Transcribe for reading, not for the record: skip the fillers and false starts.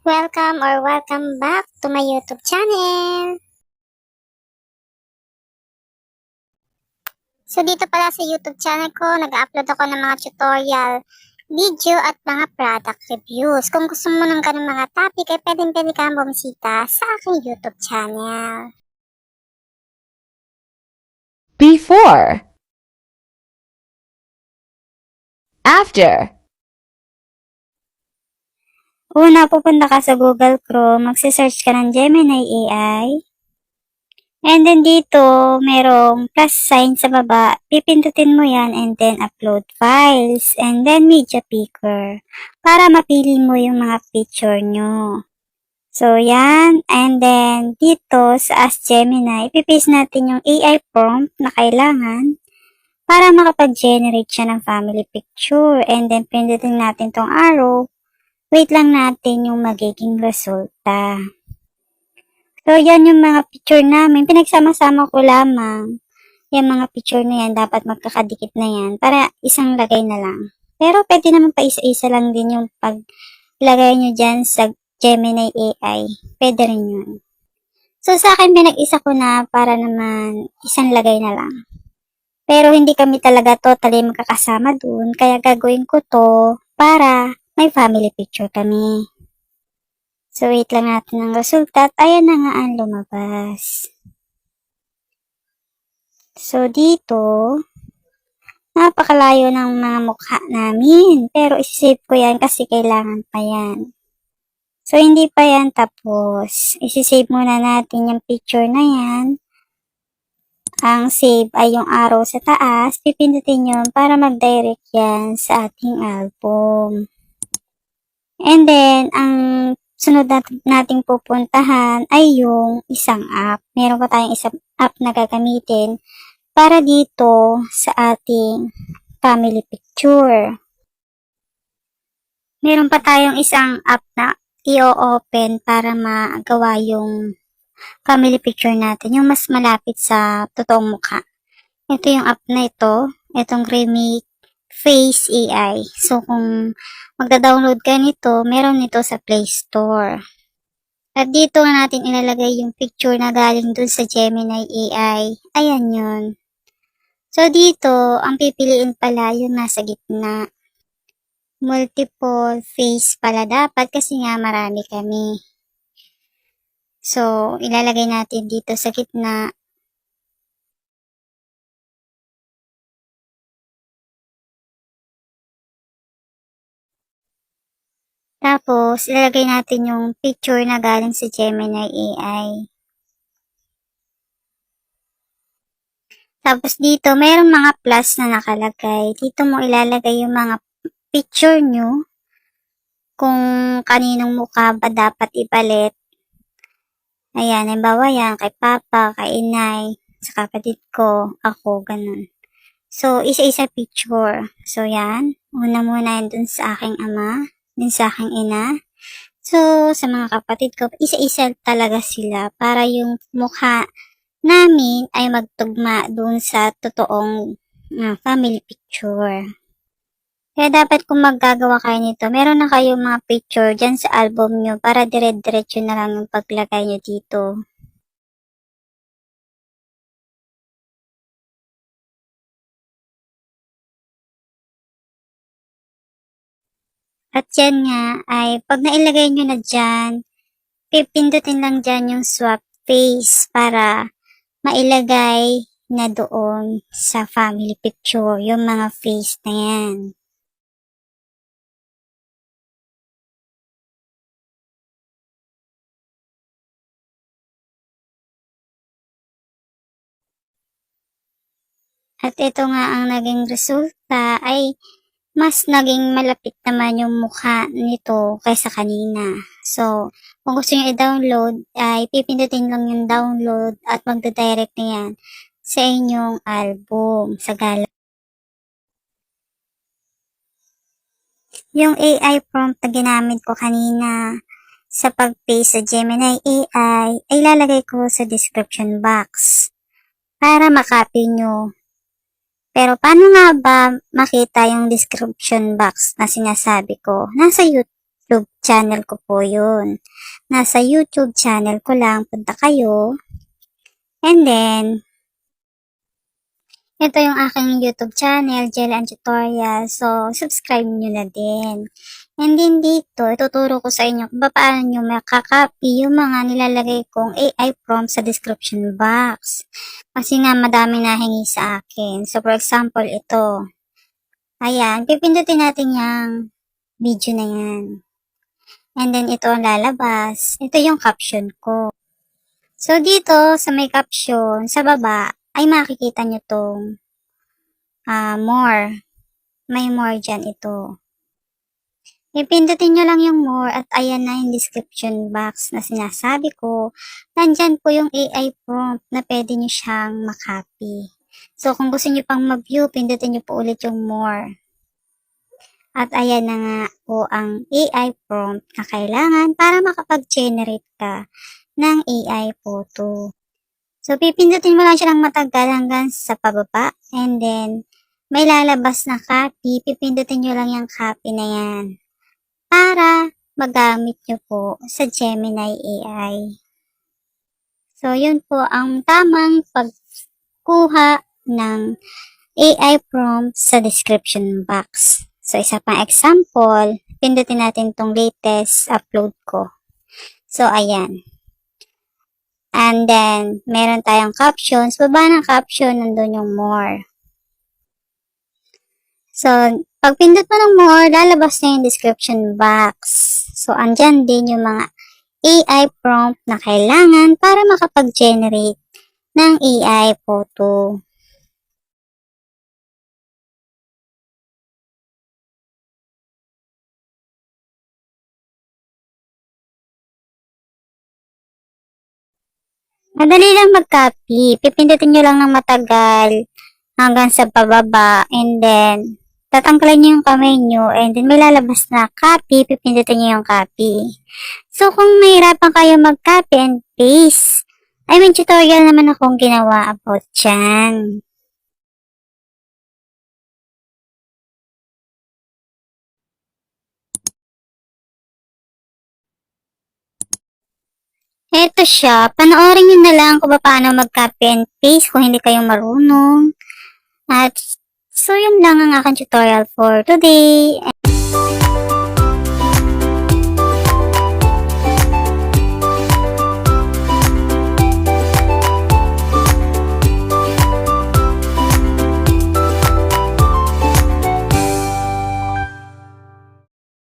Welcome back to my YouTube channel. So dito pala sa YouTube channel ko, nag-upload ako ng mga tutorial, video at mga product reviews. Kung gusto mo ng ganung mga topic, ay pwede kang bumisita sa aking YouTube channel. Before, after, Una, pupunta ka sa Google Chrome, magsisearch ka ng Gemini AI. And then dito, merong plus sign sa baba. Pipindutin mo yan and then upload files. And then media picker. Para mapili mo yung mga picture nyo. So yan. And then dito sa Ask Gemini, ipipaste natin yung AI prompt na kailangan para makapag-generate siya ng family picture. And then pindutin natin tong arrow. Wait lang natin yung magiging resulta. So, yan yung mga picture namin. Pinagsama-sama ko lamang. Yung mga picture na yan, dapat magkakadikit na yan para isang lagay na lang. Pero pwede naman pa isa-isa lang din yung paglagay nyo dyan sa Gemini AI. Pwede rin yun. So, sa akin, pinag-isa ko na para naman isang lagay na lang. Pero hindi kami talaga totally magkakasama dun. Kaya gagawin ko to para may family picture kami. So, wait lang natin ang resulta at ayan na nga ang lumabas. So, dito, napakalayo ng mga mukha namin. Pero, isisave ko yan kasi kailangan pa yan. So, hindi pa yan tapos. Isisave muna natin yung picture na yan. Ang save ay yung arrow sa taas. Pipindutin yun para mag-direct yan sa ating album. And then, ang sunod nating pupuntahan ay yung isang app. Meron pa tayong isang app na gagamitin para dito sa ating family picture. Meron pa tayong isang app na i-open para magawa yung family picture natin, yung mas malapit sa totoong mukha. Ito yung app na ito, itong Remake Face AI. So, kung magda-download ka nito, meron nito sa Play Store. At dito nga natin ilalagay yung picture na galing dun sa Gemini AI. Ayan yun. So, dito, ang pipiliin pala yung nasa gitna. Multiple face pala dapat kasi nga marami kami. So, ilalagay natin dito sa gitna. Tapos, ilalagay natin yung picture na galing sa Gemini AI. Tapos dito, mayroong mga plus na nakalagay. Dito mo ilalagay yung mga picture nyo. Kung kaninong mukha ba dapat ipalit. Ayan, halimbawa yan, kay Papa, kay Inay, sa kapatid ko, ako, ganun. So, isa-isa picture. So, yan. Una muna yun dun sa aking ama, dun sa aking ina. So, sa mga kapatid ko, isa-isa talaga sila para yung mukha namin ay magtugma dun sa totoong family picture. Kaya dapat kung maggagawa kayo nito, meron na kayong mga picture dyan sa album nyo para dire-diretso na lang yung paglagay nyo dito. At yan nga ay pag nailagay nyo na dyan, pipindutin lang dyan yung swap face para mailagay na doon sa family picture yung mga face na yan. At ito nga ang naging resulta ay mas naging malapit naman yung mukha nito kaysa kanina. So, kung gusto nyo i-download, ay pipindutin lang yung download at magda-direct na yan sa inyong album sa gala. Yung AI prompt na ginamit ko kanina sa pag-paste sa Gemini AI ay lalagay ko sa description box para makopy nyo. Pero paano nga ba makita yung description box na sinasabi ko? Nasa YouTube channel ko po yun. Nasa YouTube channel ko lang, punta kayo. And then, ito yung aking YouTube channel, Jelly and Tutorial. So, subscribe nyo na din. And then dito, ituturo ko sa inyo kung paano nyo makakopy yung mga nilalagay kong AI prompt sa description box. Kasi nga madami nahingi sa akin. So, for example, ito. Ayan, pipindutin natin yung video na yan. And then, ito ang lalabas. Ito yung caption ko. So, dito, sa may caption, sa baba, ay makikita nyo tong more. May more dyan ito. Ipindutin nyo lang yung more at ayan na yung description box na sinasabi ko. Nandyan po yung AI prompt na pwede nyo siyang makopy. So, kung gusto nyo pang mag-view, pindutin nyo po ulit yung more. At ayan na nga po ang AI prompt na kailangan para makapag-generate ka ng AI photo. So, pipindutin mo lang siya ng matagal hanggang sa pababa. And then, may lalabas na copy. Pipindutin nyo lang yung copy na yan para magamit nyo po sa Gemini AI. So, yun po ang tamang pagkuha ng AI prompt sa description box. So, isa pang example, pindutin natin tong latest upload ko. So, ayan. And then, meron tayong captions. Baba ng caption, nandun yung more. So, pag pindot mo ng more, lalabas na yung description box. So, andyan din yung mga AI prompt na kailangan para makapag-generate ng AI photo. Madali lang mag-copy. Pipindutin nyo lang ng matagal hanggang sa pababa. And then, tatanggalin nyo yung kamay nyo. And then, may lalabas na copy. Pipindutin nyo yung copy. So, kung mahirapan kayo mag-copy and paste, may tutorial naman akong ginawa about dyan. Eto siya. Panoorin nyo na lang kung paano mag-copy and paste kung hindi kayo marunong. At so, yun lang ang aking tutorial for today.